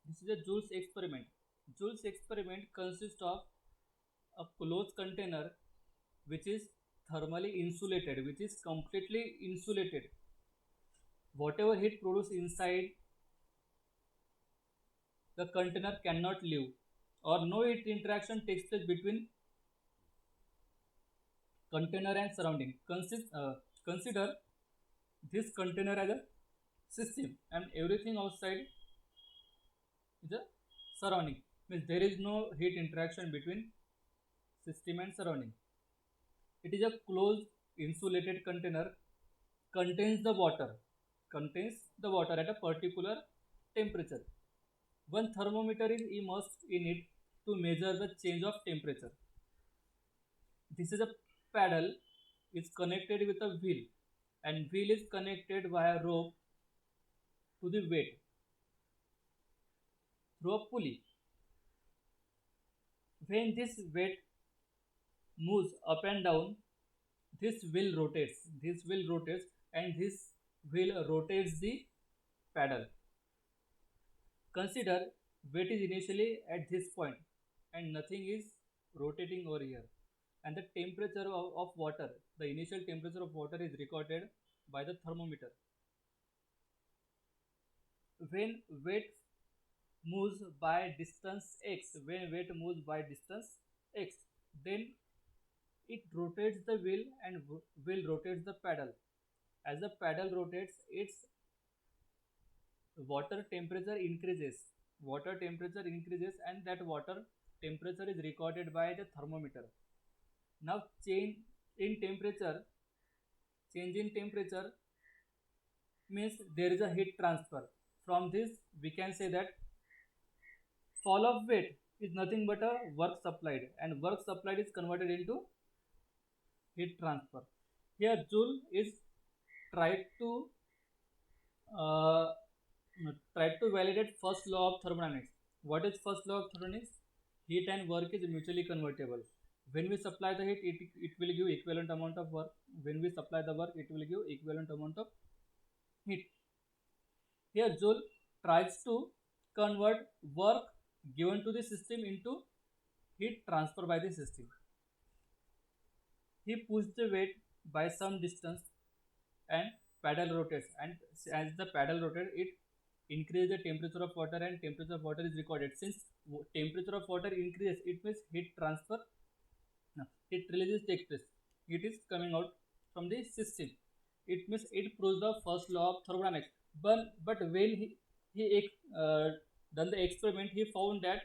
This is a Joule's experiment. Joule's experiment consists of a closed container which is thermally insulated, which is completely insulated. Whatever heat produced inside the container cannot leave, or no heat interaction takes place between container and surrounding. Consider this container as a system, and everything outside is a surrounding. Means there is no heat interaction between system and surrounding. It is a closed insulated container, contains the water, contains the water at a particular temperature. One thermometer is immersed in it to measure the change of temperature. This is a paddle is connected with a wheel, and wheel is connected via rope to the weight through a pulley. When this weight moves up and down, this wheel rotates. This wheel rotates, and this wheel rotates the paddle. Consider weight is initially at this point and nothing is rotating over here. And the temperature of water, the initial temperature of water is recorded by the thermometer. When weight moves by distance x, when weight moves by distance x, then it rotates the wheel and wheel rotates the paddle. As the paddle rotates, its water temperature increases. Water temperature increases, and that water temperature is recorded by the thermometer. Now change in temperature means there is a heat transfer. From this we can say that fall of weight is nothing but a work supplied, and work supplied is converted into heat transfer. Here Joule is tried to uh, validate first law of thermodynamics. What is first law of thermodynamics? Heat and work is mutually convertible. When we supply the heat, it will give equivalent amount of work. When we supply the work, it will give equivalent amount of heat. Here Joule tries to convert work given to the system into heat transfer by the system. He pushed the weight by some distance and paddle rotates, and as the paddle rotates it increases the temperature of water, and temperature of water is recorded. Since temperature of water increases, it means heat transfer, no, heat releases takes place. It is coming out from the system. It means it proves the first law of thermodynamics. But when he done the experiment, he found that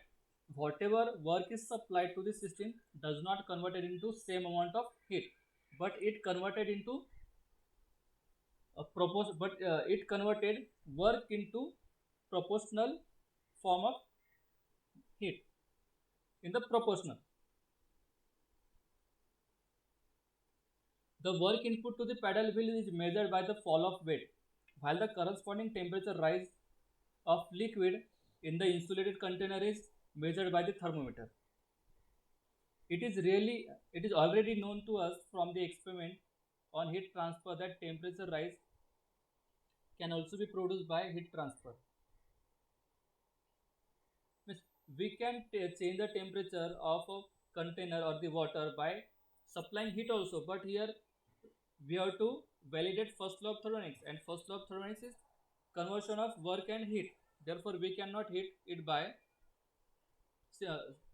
whatever work is supplied to the system does not convert it into same amount of heat, but it converted into it converted work into proportional form of heat. In the proportional, the work input to the paddle wheel is measured by the fall of weight, while the corresponding temperature rise of liquid in the insulated container is measured by the thermometer. It is already known to us from the experiment on heat transfer that temperature rise can also be produced by heat transfer. Means we can change the temperature of a container or the water by supplying heat also, but here we have to validate first law of thermodynamics, and first law of thermodynamics is conversion of work and heat. Therefore we cannot heat it by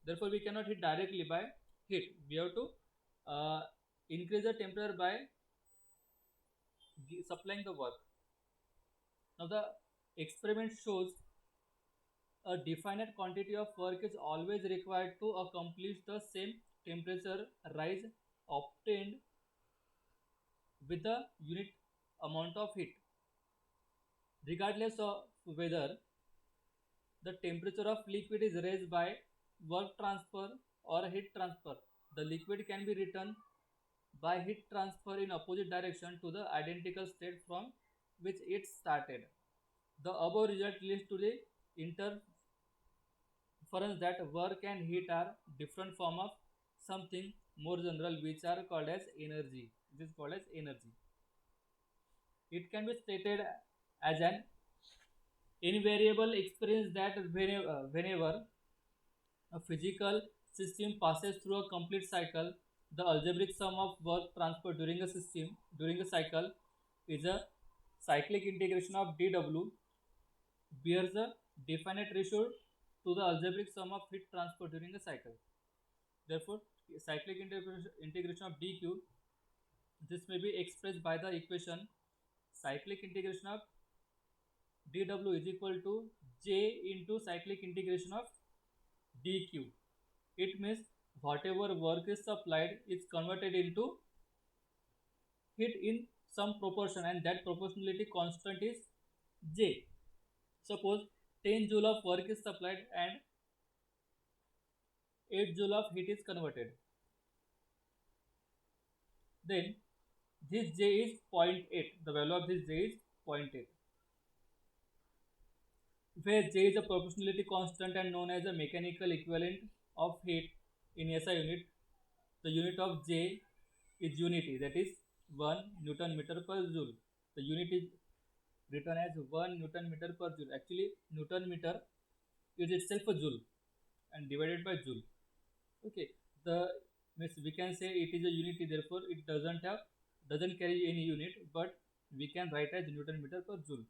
therefore we cannot heat directly by heat. We have to uh, increase the temperature by supplying the work. Now the experiment shows a definite quantity of work is always required to accomplish the same temperature rise obtained with the unit amount of heat, regardless of whether the temperature of liquid is raised by work transfer or heat transfer. The liquid can be returned by heat transfer in opposite direction to the identical state from which it started. The above result leads to the inference that work and heat are different form of something more general, which are called as energy. This is called as energy. It can be stated as an Invariable experience that whenever a physical system passes through a complete cycle, the algebraic sum of work transferred during a cycle is a cyclic integration of dw bears a definite ratio to the algebraic sum of heat transfer during a cycle. Therefore, cyclic integration of dq, this may be expressed by the equation cyclic integration of dw is equal to j into cyclic integration of dq. It means whatever work is supplied is converted into heat in some proportion, and that proportionality constant is J. Suppose 10 joule of work is supplied and 8 joule of heat is converted. Then this J is zero point 0.8. The value of this J is 0.8. Where J is a proportionality constant and known as a mechanical equivalent of heat in SI unit, the unit of J is unity, that is 1 Newton meter per joule. The unit is written as 1 Newton meter per joule. Actually, Newton meter is itself a joule and divided by joule. Okay, the means we can say it is a unity, therefore it doesn't carry any unit, but we can write as Newton meter per joule.